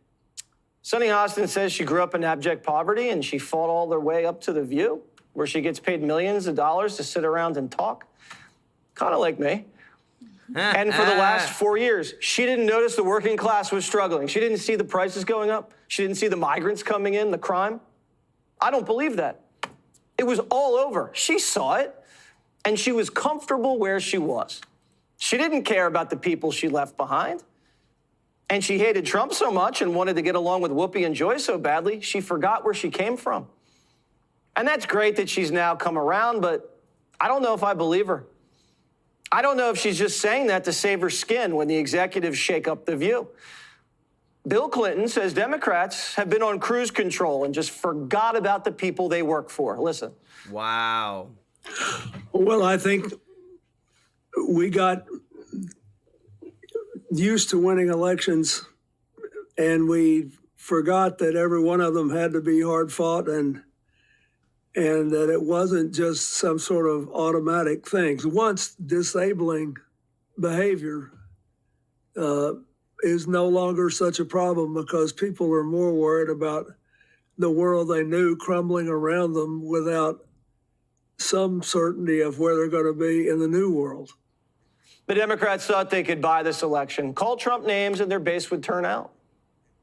Sunny Hostin says she grew up in abject poverty and she fought all the way up to The View, where she gets paid millions of dollars to sit around and talk. Kind of like me. And for the last 4 years, she didn't notice the working class was struggling. She didn't see the prices going up. She didn't see the migrants coming in, the crime. I don't believe that. It was all over. She saw it, and she was comfortable where she was. She didn't care about the people she left behind. And she hated Trump so much and wanted to get along with Whoopi and Joy so badly, she forgot where she came from. And that's great that she's now come around, but I don't know if I believe her. I don't know if she's just saying that to save her skin when the executives shake up The View. Bill Clinton says Democrats have been on cruise control and just forgot about the people they work for. Listen. Wow. Well, I think we got used to winning elections and we forgot that every one of them had to be hard fought and that it wasn't just some sort of automatic things. Once disabling behavior is no longer such a problem because people are more worried about the world they knew crumbling around them without some certainty of where they're going to be in the new world. The Democrats thought they could buy this election, call Trump names, and their base would turn out.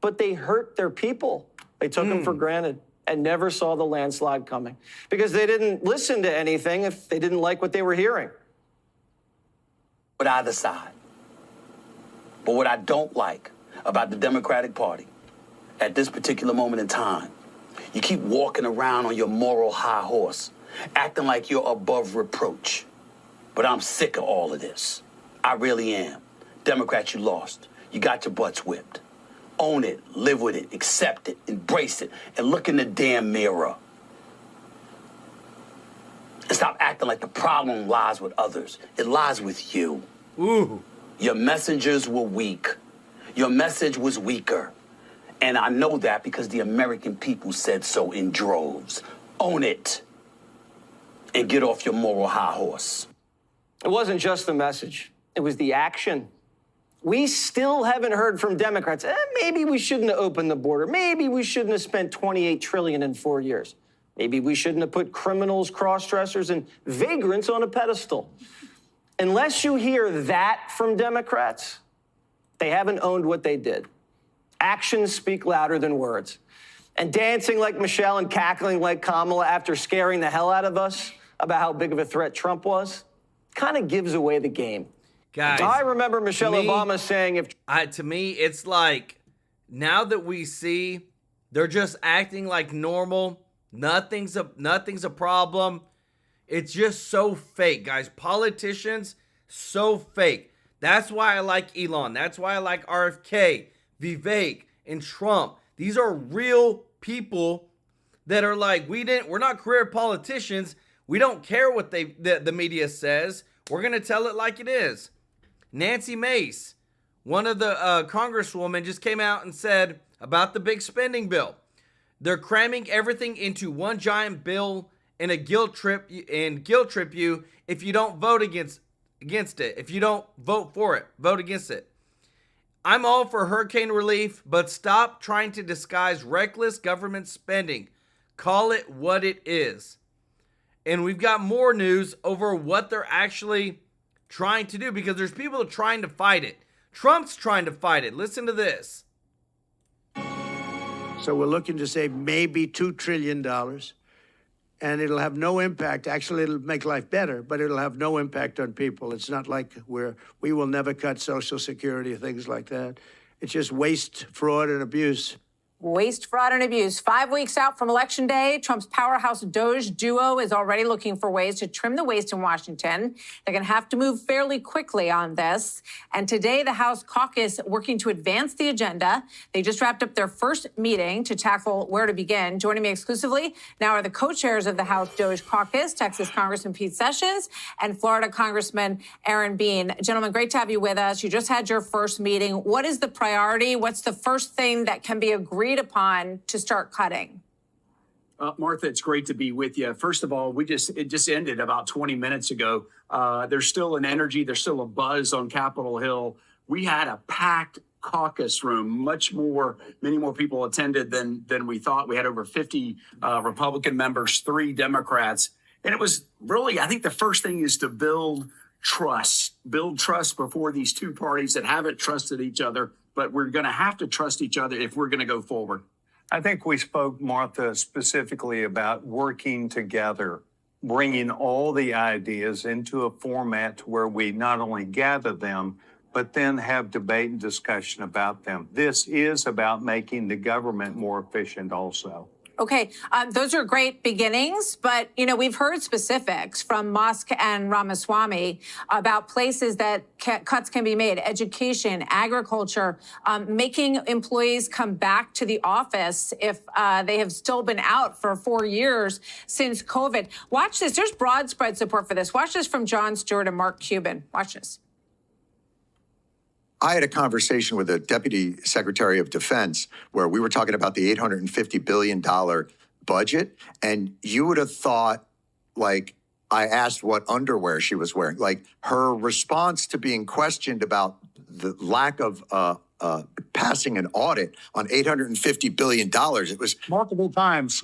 But they hurt their people. They took them for granted and never saw the landslide coming because they didn't listen to anything if they didn't like what they were hearing. With either side. But what I don't like about the Democratic Party at this particular moment in time, you keep walking around on your moral high horse, acting like you're above reproach. But I'm sick of all of this. I really am. Democrats, you lost. You got your butts whipped. Own it, live with it, accept it, embrace it, and look in the damn mirror. And stop acting like the problem lies with others. It lies with you. Ooh. Your messengers were weak. Your message was weaker. And I know that because the American people said so in droves. Own it. And get off your moral high horse. It wasn't just the message. It was the action. We still haven't heard from Democrats. Maybe we shouldn't have opened the border. Maybe we shouldn't have spent $28 trillion in 4 years. Maybe we shouldn't have put criminals, cross-dressers, and vagrants on a pedestal. Unless you hear that from Democrats, they haven't owned what they did. Actions speak louder than words. And dancing like Michelle and cackling like Kamala after scaring the hell out of us about how big of a threat Trump was kind of gives away the game. Guys, I remember Michelle Obama saying to me, it's like, now that we see they're just acting like normal, nothing's a problem. It's just so fake, guys. Politicians, so fake. That's why I like Elon. That's why I like RFK, Vivek, and Trump. These are real people that are like, we're not career politicians. We don't care what the media says. We're going to tell it like it is. Nancy Mace, one of the congresswomen, just came out and said about the big spending bill. They're cramming everything into one giant bill and guilt trip you if you don't vote against it. If you don't vote for it, vote against it. I'm all for hurricane relief, but stop trying to disguise reckless government spending. Call it what it is. And we've got more news over what they're actually trying to do, because there's people trying to fight it. Trump's trying to fight it. Listen to this. So we're looking to save maybe $2 trillion, and it'll have no impact. Actually, it'll make life better, but it'll have no impact on people. It's not like we will never cut Social Security or things like that. It's just waste, fraud, and abuse. Waste, fraud, and abuse. 5 weeks out from Election Day, Trump's powerhouse Doge duo is already looking for ways to trim the waste in Washington. They're going to have to move fairly quickly on this. And today, the House caucus working to advance the agenda. They just wrapped up their first meeting to tackle where to begin. Joining me exclusively now are the co-chairs of the House Doge caucus, Texas Congressman Pete Sessions and Florida Congressman Aaron Bean. Gentlemen, great to have you with us. You just had your first meeting. What is the priority? What's the first thing that can be agreed upon to start cutting? Martha, it's great to be with you. First of all, it just ended about 20 minutes ago. There's still an energy, there's still a buzz on Capitol Hill. We had a packed caucus room, many more people attended than we thought. We had over 50 Republican members, 3 Democrats. And it was really, I think the first thing is to build trust before these two parties that haven't trusted each other. But we're going to have to trust each other if we're going to go forward. I think we spoke, Martha, specifically about working together, bringing all the ideas into a format where we not only gather them, but then have debate and discussion about them. This is about making the government more efficient also. Okay, those are great beginnings, but, we've heard specifics from Musk and Ramaswamy about places that cuts can be made, education, agriculture, making employees come back to the office if they have still been out for 4 years since COVID. Watch this. There's broad spread support for this. Watch this from Jon Stewart and Mark Cuban. Watch this. I had a conversation with the Deputy Secretary of Defense where we were talking about the $850 billion budget, and you would have thought, I asked what underwear she was wearing. Her response to being questioned about the lack of passing an audit on $850 billion, it was multiple times.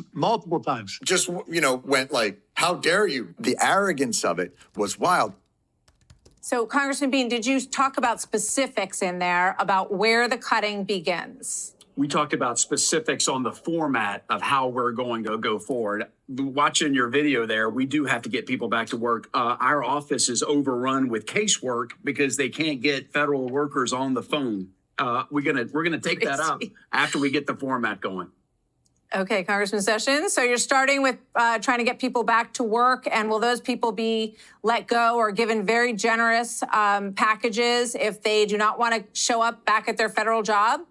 Just, went how dare you? The arrogance of it was wild. So, Congressman Bean, did you talk about specifics in there about where the cutting begins? We talked about specifics on the format of how we're going to go forward. Watching your video there, we do have to get people back to work. Our office is overrun with casework because they can't get federal workers on the phone. We're gonna take that up after we get the format going. Okay, Congressman Sessions. So you're starting with trying to get people back to work, and will those people be let go or given very generous packages if they do not want to show up back at their federal job?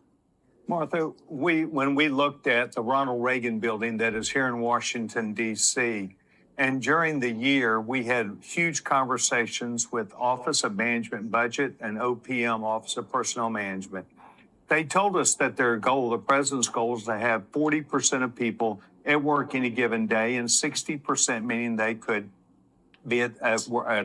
Martha, when we looked at the Ronald Reagan building that is here in Washington, D.C., and during the year, we had huge conversations with Office of Management and Budget and OPM, Office of Personnel Management. They told us that their goal, the president's goal, is to have 40% of people at work in a given day and 60%, meaning they could be at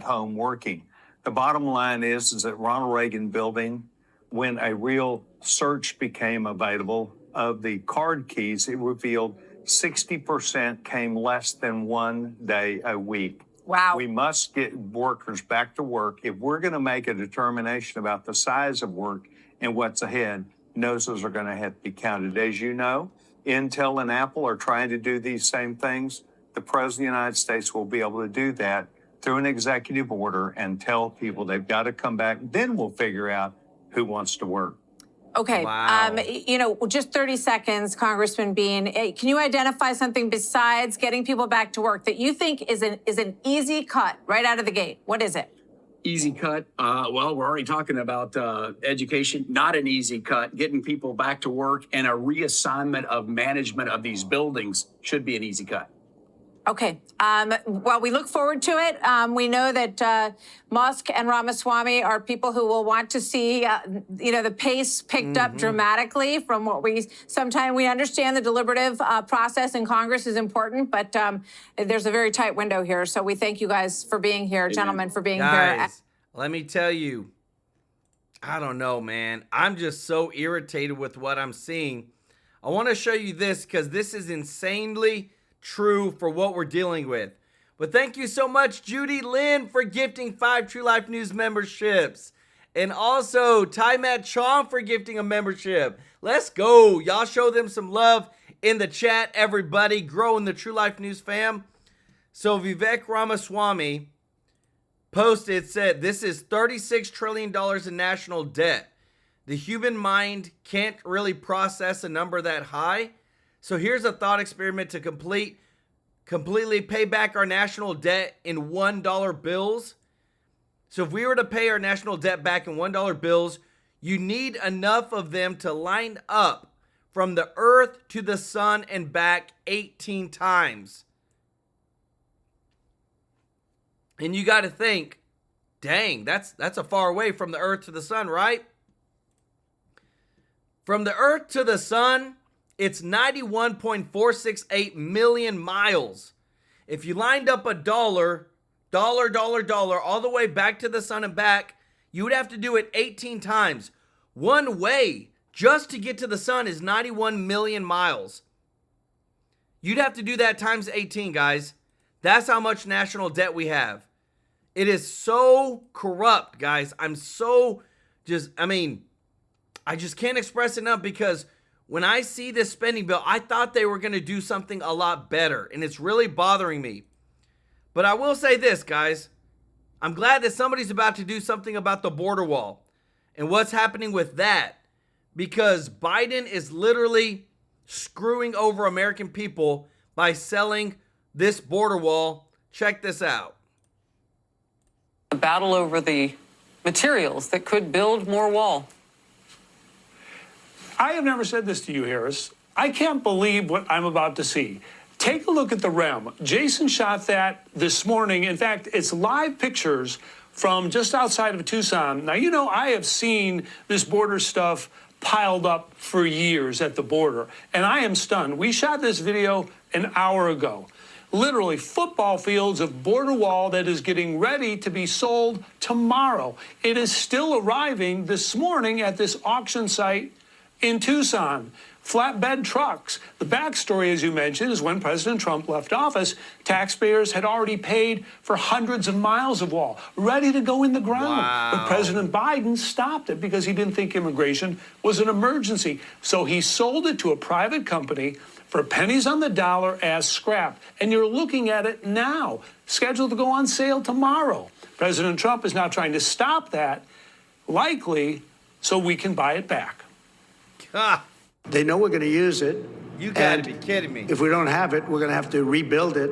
home working. The bottom line is that Ronald Reagan building, when a real search became available of the card keys, it revealed 60% came less than 1 day a week. Wow. We must get workers back to work. If we're going to make a determination about the size of work and what's ahead, noses are going to have to be counted. As you know, Intel and Apple are trying to do these same things. The President of the United States will be able to do that through an executive order and tell people they've got to come back. Then we'll figure out who wants to work. Okay. Wow. Just 30 seconds, Congressman Bean. Can you identify something besides getting people back to work that you think is an easy cut right out of the gate? What is it? Easy cut. Well, we're already talking about education. Not an easy cut. Getting people back to work and a reassignment of management of these buildings should be an easy cut. Okay. Well, we look forward to it. We know that Musk and Ramaswamy are people who will want to see, the pace picked up dramatically from what sometimes we understand the deliberative process in Congress is important, but there's a very tight window here. So we thank you guys for being here, gentlemen, for being here. Let me tell you, I don't know, man. I'm just so irritated with what I'm seeing. I want to show you this because this is insanely true for what we're dealing with. But thank you so much, Judy Lynn, for gifting 5 TrueLife News memberships. And also, Ty Matt Chong for gifting a membership. Let's go. Y'all show them some love in the chat, everybody. Growing the TrueLife News fam. So Vivek Ramaswamy posted, said, this is $36 trillion in national debt. The human mind can't really process a number that high. So here's a thought experiment to completely pay back our national debt in $1 bills. So if we were to pay our national debt back in $1 bills, you need enough of them to line up from the earth to the sun and back 18 times. And you got to think, dang, that's a far way from the earth to the sun, right? From the earth to the sun, it's 91.468 million miles. If you lined up a dollar, all the way back to the sun and back, you would have to do it 18 times. One way just to get to the sun is 91 million miles. You'd have to do that times 18, guys. That's how much national debt we have. It is so corrupt, guys. I just can't express enough, because when I see this spending bill, I thought they were going to do something a lot better, and it's really bothering me. But I will say this, guys. I'm glad that somebody's about to do something about the border wall and what's happening with that, because Biden is literally screwing over American people by selling this border wall. Check this out. A battle over the materials that could build more wall. I have never said this to you, Harris. I can't believe what I'm about to see. Take a look at the REM. Jason shot that this morning. In fact, it's live pictures from just outside of Tucson. Now, you know, I have seen this border stuff piled up for years at the border, and I am stunned. We shot this video an hour ago. Literally football fields of border wall that is getting ready to be sold tomorrow. It is still arriving this morning at this auction site in Tucson. Flatbed trucks. The backstory, as you mentioned, is when President Trump left office, taxpayers had already paid for hundreds of miles of wall, ready to go in the ground. Wow. But President Biden stopped it because he didn't think immigration was an emergency. So he sold it to a private company for pennies on the dollar as scrap. And you're looking at it now, scheduled to go on sale tomorrow. President Trump is now trying to stop that, likely so we can buy it back. They know we're going to use it. You gotta be kidding me. If we don't have it, we're going to have to rebuild it,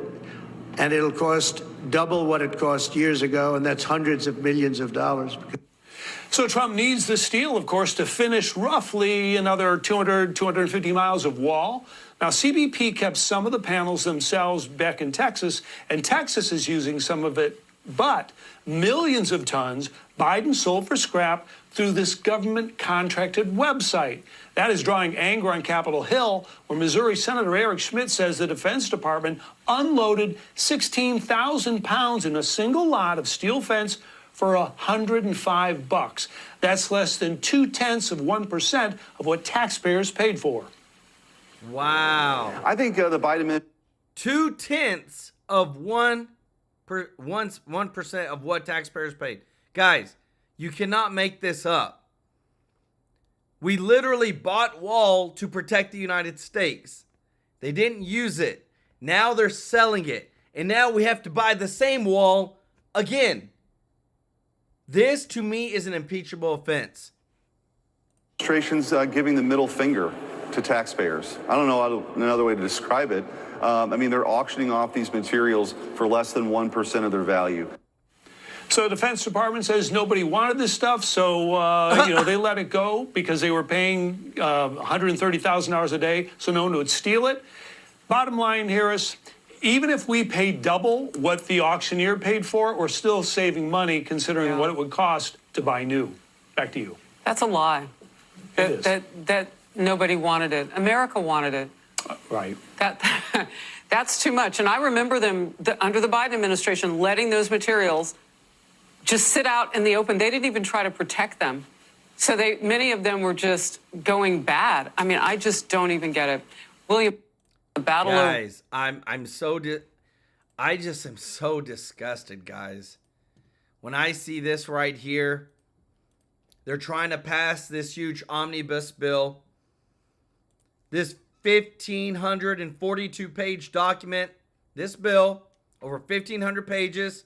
and it'll cost double what it cost years ago, and that's hundreds of millions of dollars. So Trump needs the steel, of course, to finish roughly another 250 miles of wall. Now, CBP kept some of the panels themselves back in Texas, and Texas is using some of it, but millions of tons Biden sold for scrap through this government-contracted website. That is drawing anger on Capitol Hill, where Missouri Senator Eric Schmidt says the Defense Department unloaded 16,000 pounds in a single lot of steel fence for $105. That's less than 0.2% of what taxpayers paid for. Wow. I think the Biden... 0.2% of what taxpayers paid. Guys, you cannot make this up. We literally bought wall to protect the United States. They didn't use it. Now they're selling it. And now we have to buy the same wall again. This, to me, is an impeachable offense. Administration's giving the middle finger to taxpayers. I don't know another way to describe it. I mean, they're auctioning off these materials for less than 1% of their value. So the Defense Department says nobody wanted this stuff, so they let it go because they were paying $130,000 a day, so no one would steal it. Bottom line, Harris, even if we pay double what the auctioneer paid for, we're still saving money considering what it would cost to buy new. Back to you. That's a lie. That nobody wanted it. America wanted it. Right. That's too much. And I remember them under the Biden administration letting those materials just sit out in the open. They didn't even try to protect them. So many of them were just going bad. I mean, I just don't even get it. William, the battle guys, I just am so disgusted, guys. When I see this right here, they're trying to pass this huge Omnibus Bill. This 1,542-page document, this bill, over 1,500 pages.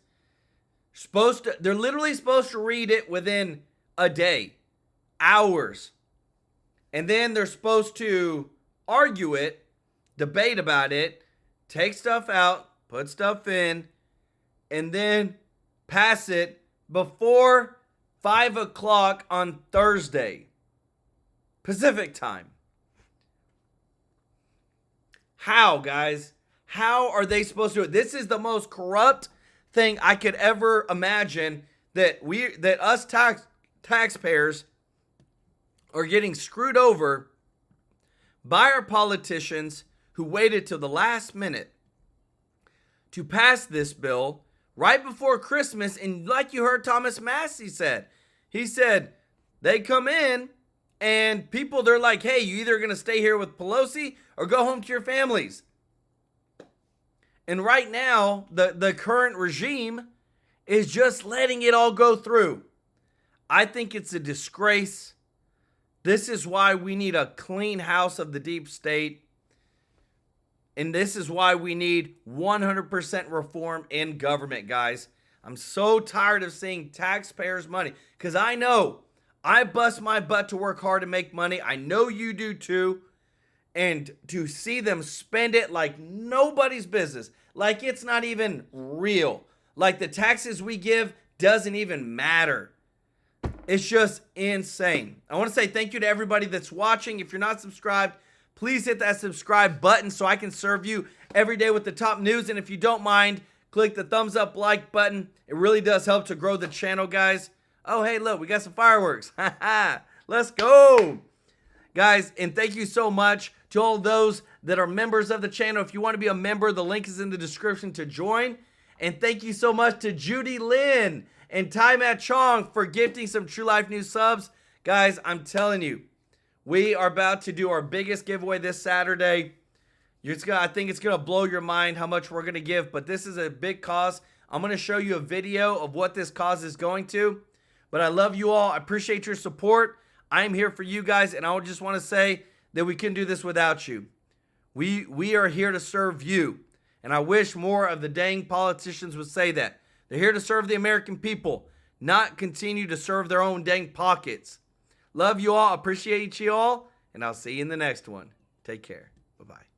They're literally supposed to read it within a day. hours. And then they're supposed to argue it, debate about it, take stuff out, put stuff in, and then pass it before 5 o'clock on Thursday, Pacific time. How, guys? How are they supposed to do it? This is the most corrupt thing I could ever imagine, that us taxpayers are getting screwed over by our politicians who waited till the last minute to pass this bill right before Christmas. And like you heard Thomas Massie said, he said they come in and people, they're like, hey, you either going to stay here with Pelosi or go home to your families. And right now, the current regime is just letting it all go through. I think it's a disgrace. This is why we need a clean house of the deep state. And this is why we need 100% reform in government, guys. I'm so tired of seeing taxpayers' money, because I know I bust my butt to work hard to make money. I know you do too. And to see them spend it like nobody's business, like it's not even real, like the taxes we give doesn't even matter. It's just insane. I want to say thank you to everybody that's watching. If you're not subscribed, please hit that subscribe button so I can serve you every day with the top news. And if you don't mind, click the thumbs up like button. It really does help to grow the channel, guys. Oh, hey, look, we got some fireworks. Let's go. Guys, and thank you so much to all those that are members of the channel. If you want to be a member, the link is in the description to join. And thank you so much to Judy Lynn and Tai Mat Chong for gifting some True Life News subs. Guys, I'm telling you, we are about to do our biggest giveaway this Saturday. I think it's going to blow your mind how much we're going to give, but this is a big cause. I'm going to show you a video of what this cause is going to. But I love you all. I appreciate your support. I'm here for you guys, and I just want to say that we couldn't do this without you. We are here to serve you, and I wish more of the dang politicians would say that. They're here to serve the American people, not continue to serve their own dang pockets. Love you all. Appreciate you all, and I'll see you in the next one. Take care. Bye-bye.